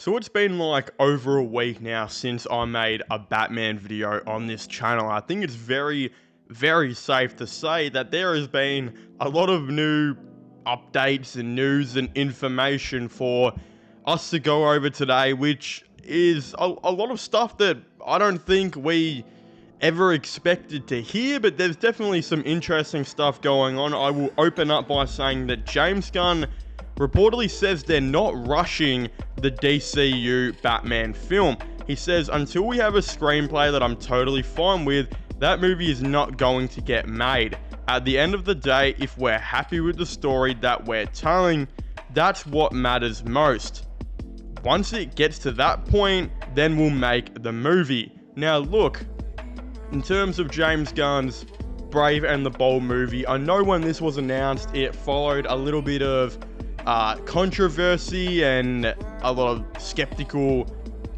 So it's been like over a week now since I made a Batman video on this channel. I think it's very safe to say that there has been a lot of new updates and news and information for us to go over today, which is a lot of stuff that I don't think we ever expected to hear, but there's definitely some interesting stuff going on. I will open up by saying that James Gunn reportedly says they're not rushing the DCU Batman film. He says, until we have a screenplay that I'm totally fine with, that movie is not going to get made. At the end of the day, if we're happy with the story that we're telling, that's what matters most. Once it gets to that point, then we'll make the movie. Now look, in terms of James Gunn's Brave and the Bold movie, I know when this was announced, it followed a little bit of controversy and a lot of skeptical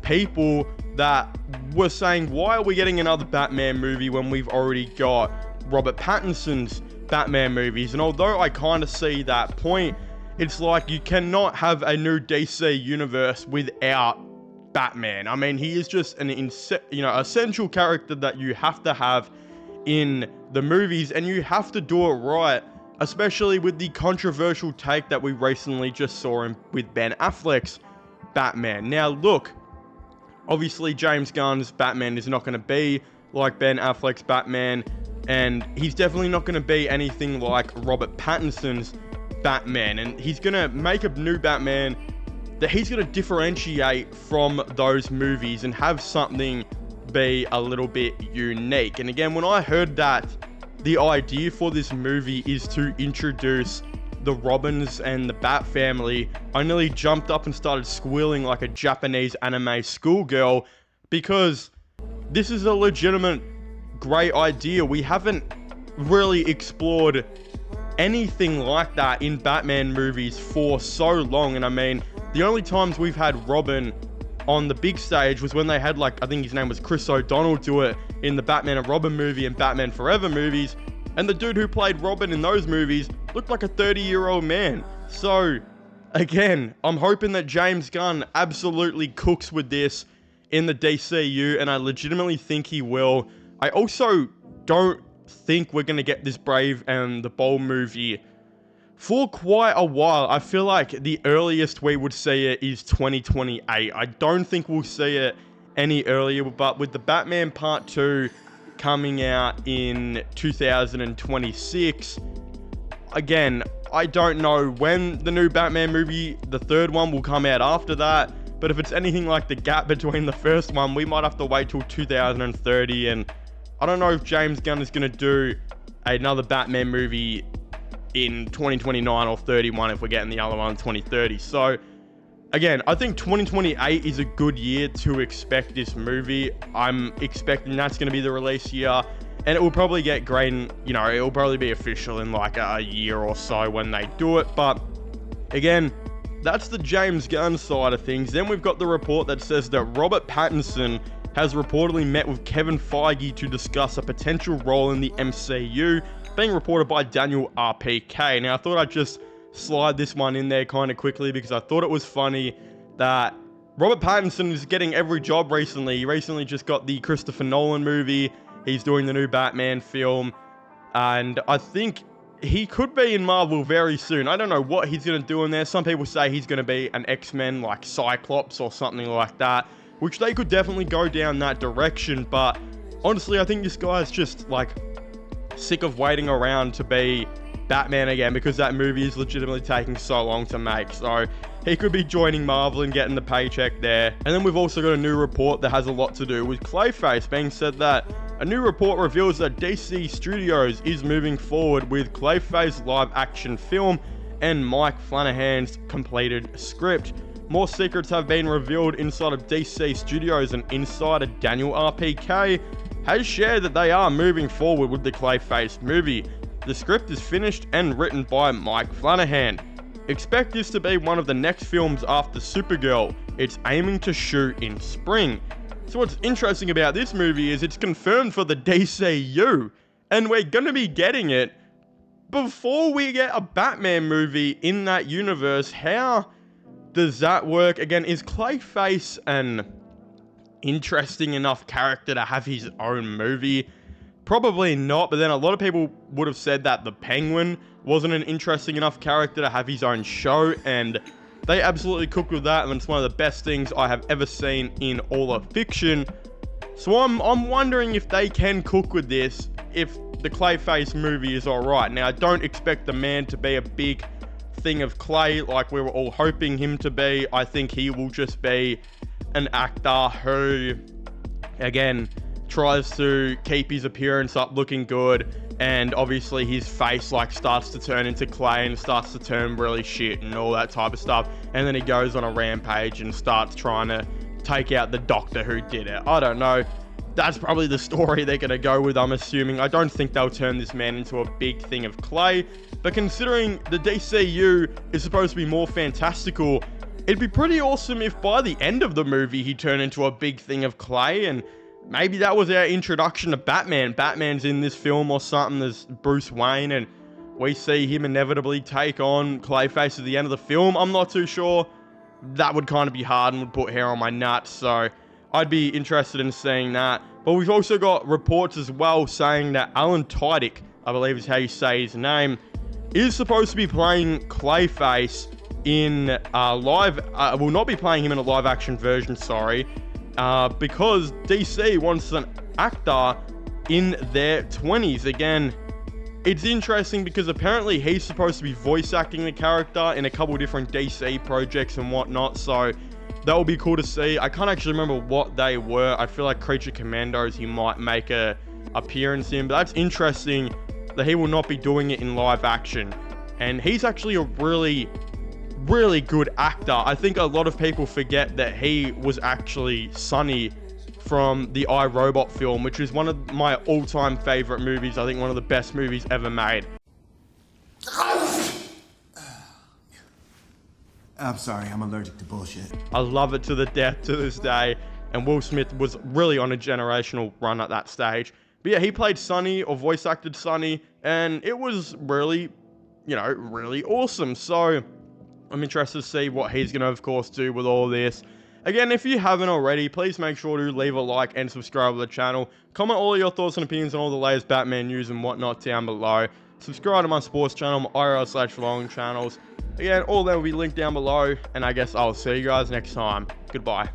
people that were saying, why are we getting another Batman movie when we've already got Robert Pattinson's Batman movies? And although I kind of see that point, it's like you cannot have a new DC universe without Batman. I mean, he is just an essential character that you have to have in the movies, and you have to do it right, especially with the controversial take that we recently just saw with Ben Affleck's Batman. Now look, obviously James Gunn's Batman is not going to be like Ben Affleck's Batman, and he's definitely not going to be anything like Robert Pattinson's Batman, and he's going to make a new Batman that he's going to differentiate from those movies and have something be a little bit unique. And again, when I heard that the idea for this movie is to introduce the Robins and the Bat family, I nearly jumped up and started squealing like a Japanese anime schoolgirl, because this is a legitimate great idea. We haven't really explored anything like that in Batman movies for so long. And I mean, the only times we've had Robin on the big stage was when they had, like, I think his name was Chris O'Donnell, do it in the Batman and Robin movie and Batman Forever movies. And the dude who played Robin in those movies looked like a 30-year-old man. So, again, I'm hoping that James Gunn absolutely cooks with this in the DCU, and I legitimately think he will. I also don't think we're going to get this Brave and the Bold movie for quite a while. I feel like the earliest we would see it is 2028. I don't think we'll see it any earlier, but with the Batman Part 2 coming out in 2026, again, I don't know when the new Batman movie, the third one, will come out after that, but if it's anything like the gap between the first one, we might have to wait till 2030, and I don't know if James Gunn is going to do another Batman movie in 2029 or 31 if we're getting the other one in 2030. So, again, I think 2028 is a good year to expect this movie. I'm expecting that's going to be the release year, and it will probably get great, and, it will probably be official in like a year or so when they do it. But, again, that's the James Gunn side of things. Then we've got the report that says that Robert Pattinson has reportedly met with Kevin Feige to discuss a potential role in the MCU, being reported by Daniel RPK. Now, I thought I'd just slide this one in there kind of quickly because I thought it was funny that Robert Pattinson is getting every job recently. He recently just got the Christopher Nolan movie. He's doing the new Batman film, and I think he could be in Marvel very soon. I don't know what he's going to do in there. Some people say he's going to be an X-Men like Cyclops or something like that, which they could definitely go down that direction. But honestly, I think this guy's just like sick of waiting around to be Batman again, because that movie is legitimately taking so long to make. So he could be joining Marvel and getting the paycheck there. And then we've also got a new report that has a lot to do with Clayface, being said that a new report reveals that DC Studios is moving forward with Clayface live action film and Mike Flanagan's completed script. More secrets have been revealed inside of DC Studios, and insider Daniel RPK has shared that they are moving forward with the Clayface movie. The script is finished and written by Mike Flanagan. Expect this to be one of the next films after Supergirl. It's aiming to shoot in spring. So what's interesting about this movie is it's confirmed for the DCU, and we're going to be getting it before we get a Batman movie in that universe. How does that work? Again, is Clayface an interesting enough character to have his own movie? Probably not, but then a lot of people would have said that the Penguin wasn't an interesting enough character to have his own show, and they absolutely cooked with that, and it's one of the best things I have ever seen in all of fiction. So I'm wondering if they can cook with this, if the Clayface movie is alright. Now, I don't expect the man to be a big thing of clay like we were all hoping him to be. I think he will just be an actor who, again, tries to keep his appearance up looking good, and obviously his face like starts to turn into clay and starts to turn really shit and all that type of stuff, and then he goes on a rampage and starts trying to take out the doctor who did it. I don't know. That's probably the story they're going to go with, I'm assuming. I don't think they'll turn this man into a big thing of clay, but considering the DCU is supposed to be more fantastical, it'd be pretty awesome if by the end of the movie he turned into a big thing of clay, and maybe that was our introduction to Batman. Batman's in this film or something as Bruce Wayne, and we see him inevitably take on Clayface at the end of the film. I'm not too sure. That would kind of be hard and would put hair on my nuts, so I'd be interested in seeing that. But we've also got reports as well saying that Alan Tudyk, I believe is how you say his name, is supposed to be playing Clayface in will not be playing him in a live action version, sorry, because DC wants an actor in their 20s. Again, it's interesting because apparently he's supposed to be voice acting the character in a couple different DC projects and whatnot, so that will be cool to see. I can't actually remember what they were. I feel like Creature Commandos he might make a appearance in, but that's interesting that he will not be doing it in live action. And he's actually a really good actor. I think a lot of people forget that he was actually Sonny from the I, Robot film, which is one of my all-time favorite movies. I think one of the best movies ever made. I'm sorry, I'm allergic to bullshit. I love it to the death to this day, and Will Smith was really on a generational run at that stage. But yeah, he played Sonny, or voice acted Sonny, and it was really, really awesome. So I'm interested to see what he's going to, of course, do with all this. Again, if you haven't already, please make sure to leave a like and subscribe to the channel. Comment all your thoughts and opinions on all the latest Batman news and whatnot down below. Subscribe to my sports channel, my IRL/vlogging channels. Again, all that will be linked down below, and I guess I'll see you guys next time. Goodbye.